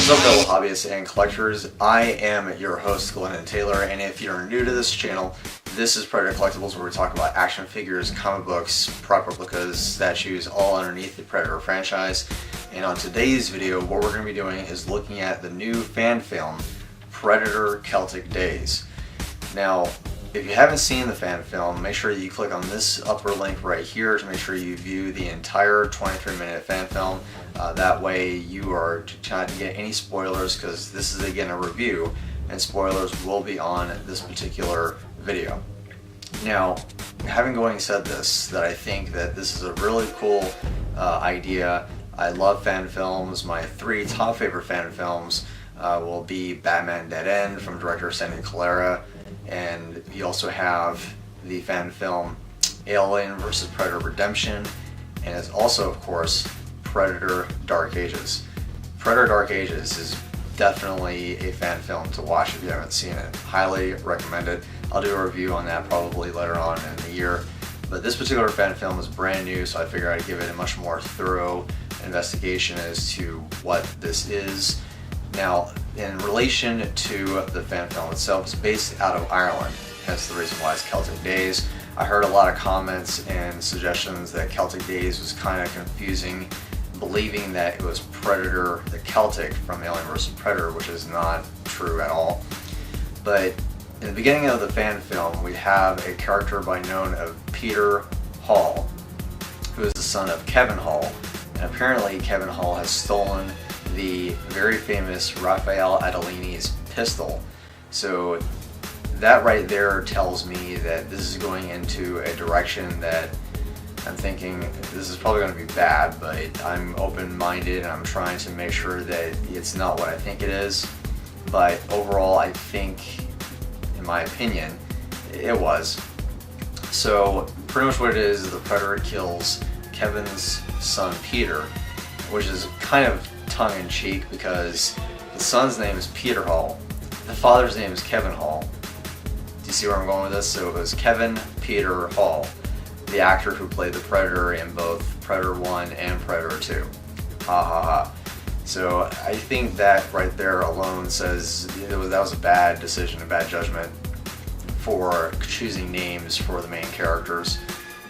What's up, fellow hobbyists and collectors? I am your host, Glennon Taylor, and if you're new to this channel, this is Predator Collectibles, where we talk about action figures, comic books, prop replicas, statues, all underneath the Predator franchise. And on today's video, what we're going to be doing is looking at the new fan film, Predator Celtic Days. Now, if you haven't seen the fan film, make sure you click on this upper link right here to make sure you view the entire 23-minute fan film. That way you are trying to get any spoilers, because this is again a review and spoilers will be on this particular video. Now, having going said this, that I think that this is a really cool idea. I love fan films. My three top favorite fan films will be Batman Dead End from director Sandy Calera, and you also have the fan film Alien vs. Predator Redemption, and it's also, of course, Predator Dark Ages. Predator Dark Ages is definitely a fan film to watch if you haven't seen it. Highly recommend it. I'll do a review on that probably later on in the year. But this particular fan film is brand new, so I figured I'd give it a much more thorough investigation as to what this is. Now, in relation to the fan film itself, it's based out of Ireland, hence the reason why it's Celtic Days. I heard a lot of comments and suggestions that Celtic Days was kind of confusing, believing that it was Predator the Celtic from Alien vs. Predator, which is not true at all. But in the beginning of the fan film, we have a character by known of Peter Hall, who is the son of Kevin Hall, and apparently Kevin Hall has stolen the very famous Raphael Adolini's pistol. So that right there tells me that this is going into a direction that I'm thinking this is probably going to be bad, but I'm open-minded and I'm trying to make sure that it's not what I think it is. But overall, I think, in my opinion, it was. So pretty much what it is the Predator kills Kevin's son Peter, which is kind of tongue-in-cheek because the son's name is Peter Hall, the father's name is Kevin Hall. Do you see where I'm going with this? So it was Kevin Peter Hall, the actor who played the Predator in both Predator 1 and Predator 2. Ha ha ha. So I think that right there alone says that was a bad decision, a bad judgment for choosing names for the main characters.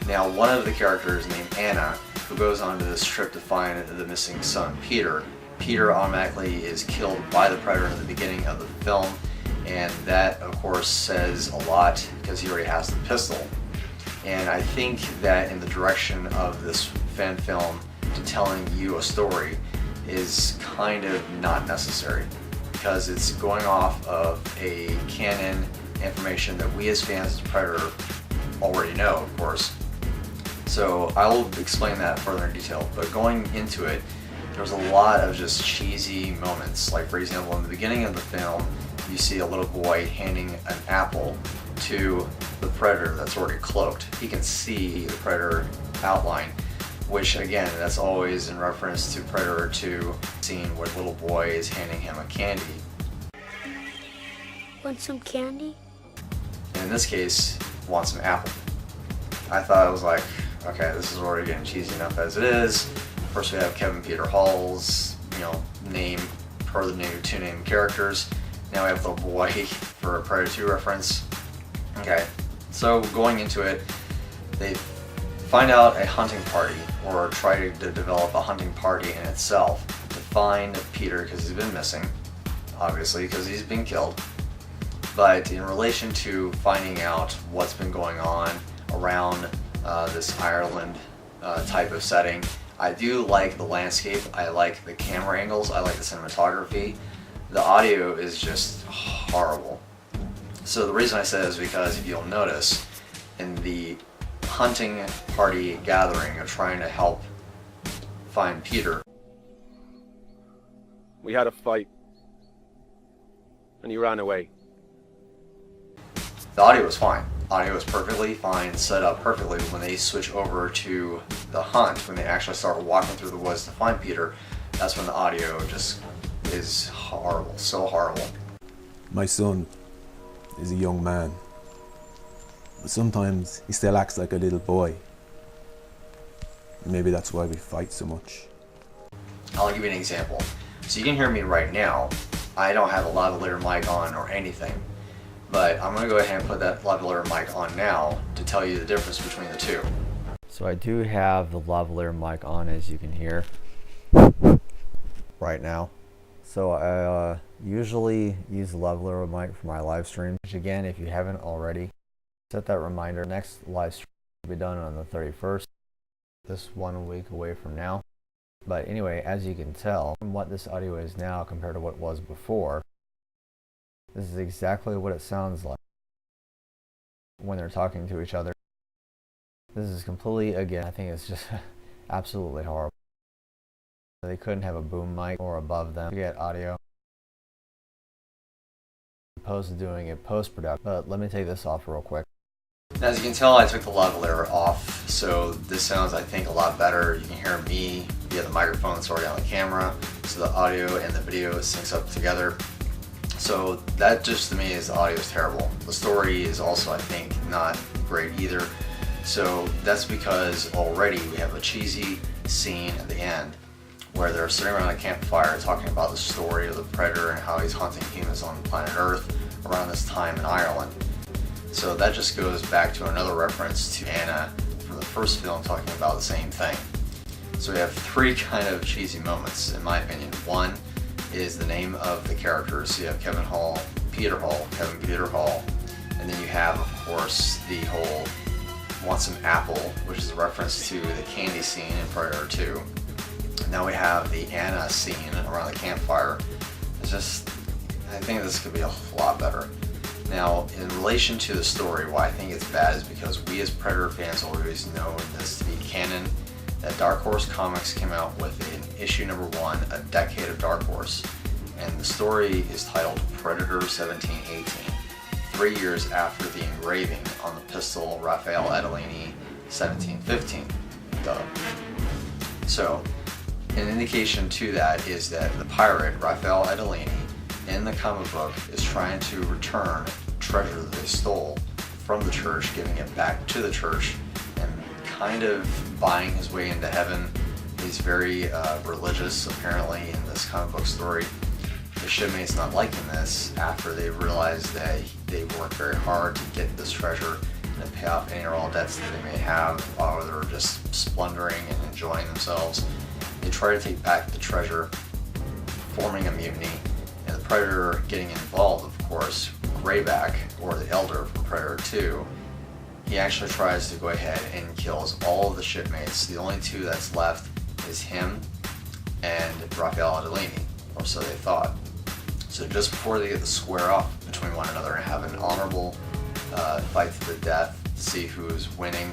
Now, one of the characters named Anna, who goes on to this trip to find the missing son Peter, Peter automatically is killed by the Predator in the beginning of the film, and that of course says a lot because he already has the pistol. And I think that in the direction of this fan film to telling you a story is kind of not necessary, because it's going off of a canon information that we as fans of Predator already know, of course. So I will explain that further in detail, but going into it, there's a lot of just cheesy moments. Like, for example, in the beginning of the film, you see a little boy handing an apple to the Predator that's already cloaked. He can see the Predator outline, which again, that's always in reference to Predator 2 scene where the little boy is handing him a candy. Want some candy? And in this case, want some apple. I thought it was like, okay, this is already getting cheesy enough as it is. First we have Kevin Peter Hall's, name per the new two named characters. Now we have the boy for a Predator 2 reference. Okay, so going into it, they find out a hunting party, or try to develop a hunting party in itself to find Peter, because he's been missing, obviously, because he's been killed. But in relation to finding out what's been going on around this Ireland type of setting, I do like the landscape, I like the camera angles, I like the cinematography. The audio is just horrible. So the reason I say this is because if you'll notice, in the hunting party gathering of trying to help find Peter, we had a fight and he ran away. the audio was fine. Audio was perfectly fine, set up perfectly. When they switch over to the hunt, when they actually start walking through the woods to find Peter, that's when the audio just is horrible, so horrible. My son is a young man, but sometimes he still acts like a little boy. Maybe that's why we fight so much. I'll give you an example. So you can hear me right now. I don't have a lavalier mic on or anything, but I'm gonna go ahead and put that lavalier mic on now to tell you the difference between the two. So I do have the lavalier mic on, as you can hear right now. So I usually use the lavalier mic for my live stream, which again, if you haven't already, set that reminder. Next live stream will be done on the 31st, this 1 week away from now. But anyway, as you can tell from what this audio is now compared to what it was before, this is exactly what it sounds like when they're talking to each other. This is completely, again, I think it's just absolutely horrible. They couldn't have a boom mic or above them to get audio. Opposed to doing it post-production. But let me take this off real quick. As you can tell, I took the lavalier off, so this sounds, I think, a lot better. You can hear me via the microphone that's already on the camera, so the audio and the video syncs up together. So that just, to me, is the audio is terrible. The story is also, I think, not great either. So that's because already we have a cheesy scene at the end where they're sitting around a campfire talking about the story of the Predator and how he's hunting humans on planet Earth around this time in Ireland. So that just goes back to another reference to Anna from the first film talking about the same thing. So we have three kind of cheesy moments, in my opinion. One is the name of the characters. So you have Kevin Peter Hall, and then you have, of course, the whole "Want Some Apple," which is a reference to the candy scene in Predator 2. And now we have the Anna scene around the campfire. It's just, I think this could be a lot better. Now, in relation to the story, why I think it's bad is because we as Predator fans always know this to be canon, that Dark Horse Comics came out with an issue number 1, A Decade of Dark Horse, and the story is titled Predator 1718, 3 years after the engraving on the pistol Raphael Edellini 1715. Duh. So, an indication to that is that the pirate Raphael Edellini in the comic book is trying to return treasure that they stole from the church, giving it back to the church, and kind of buying his way into heaven. He's very religious, apparently, in this comic book story. The shipmates not liking this after they realized that they worked very hard to get this treasure and to pay off any or all debts that they may have while they're just splundering and enjoying themselves. They try to take back the treasure, forming a mutiny, and the Predator getting involved, of course. Greyback, or the Elder from Predator 2, he actually tries to go ahead and kills all of the shipmates. The only two that's left is him and Raphael Edellini, or so they thought. So just before they get to square off between one another and have an honorable fight to the death to see who is winning,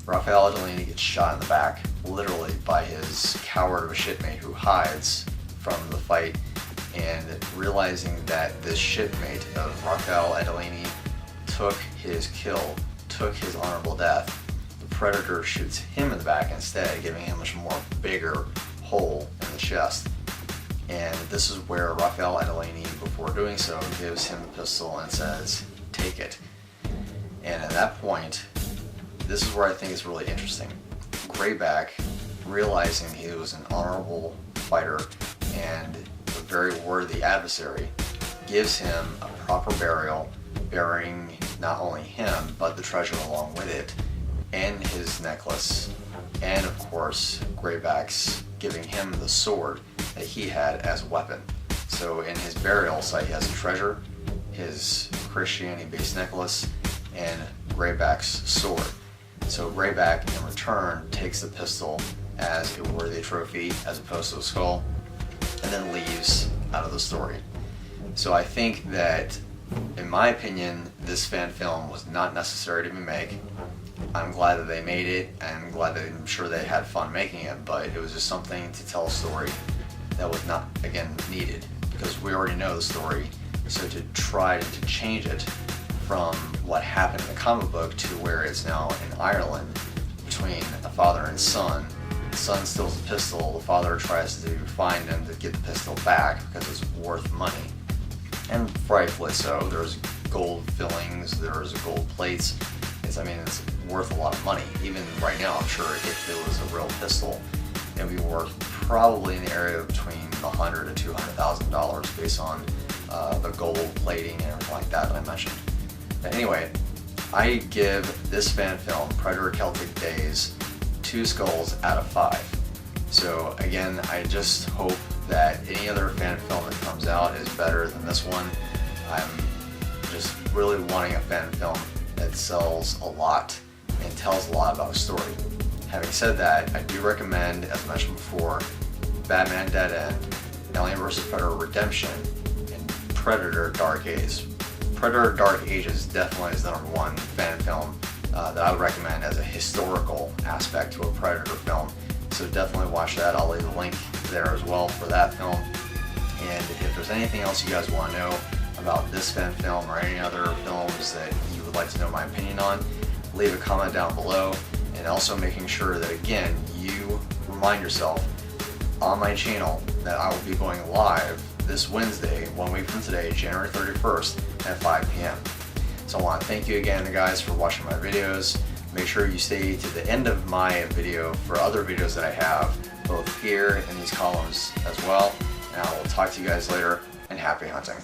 Raphael Edellini gets shot in the back, literally by his coward of a shipmate who hides from the fight. And realizing that this shipmate of Raphael Edellini took his kill, took his honorable death, the Predator shoots him in the back instead, giving him a much more bigger hole in the chest. And this is where Raphael Edellini, before doing so, gives him the pistol and says, "Take it." And at that point, this is where I think it's really interesting. Greyback, realizing he was an honorable fighter and a very worthy adversary, gives him a proper burial, burying not only him, but the treasure along with it, and his necklace, and of course, Greyback's giving him the sword that he had as a weapon. So in his burial site, he has a treasure, his Christianity-based necklace, and Greyback's sword. So Greyback, in return, takes the pistol as a worthy trophy as opposed to a skull, and then leaves out of the story. So I think that, in my opinion, this fan film was not necessary to be made. I'm glad that they made it, and I'm sure they had fun making it, but it was just something to tell a story that was not, again, needed, because we already know the story. So to try to change it from what happened in the comic book to where it's now in Ireland between a father and son. The son steals the pistol, the father tries to find him to get the pistol back because it's worth money. And rightfully so. There's gold fillings, there's gold plates. It's worth a lot of money. Even right now, I'm sure if it was a real pistol, it would be worth probably in the area of between $100,000 to $200,000 based on the gold plating and everything like that I mentioned. But anyway, I give this fan film, Predator Celtic Days, 2 skulls out of 5. So again, I just hope that any other fan film that comes out is better than this one. I'm just really wanting a fan film that sells a lot and tells a lot about a story. Having said that, I do recommend, as I mentioned before, Batman Dead End, Alien vs. Predator Redemption, and Predator Dark Ages. Predator Dark Ages definitely is the #1 fan film that I would recommend as a historical aspect to a Predator film. So definitely watch that. I'll leave a link there as well for that film. And if there's anything else you guys want to know about this fan film or any other films that you would like to know my opinion on, leave a comment down below. And also making sure that, again, you remind yourself on my channel that I will be going live this Wednesday, 1 week from today, January 31st at 5 p.m. So I want to thank you again, guys, for watching my videos. Make sure you stay to the end of my video for other videos that I have, both here in these columns as well. And I will talk to you guys later, and happy hunting.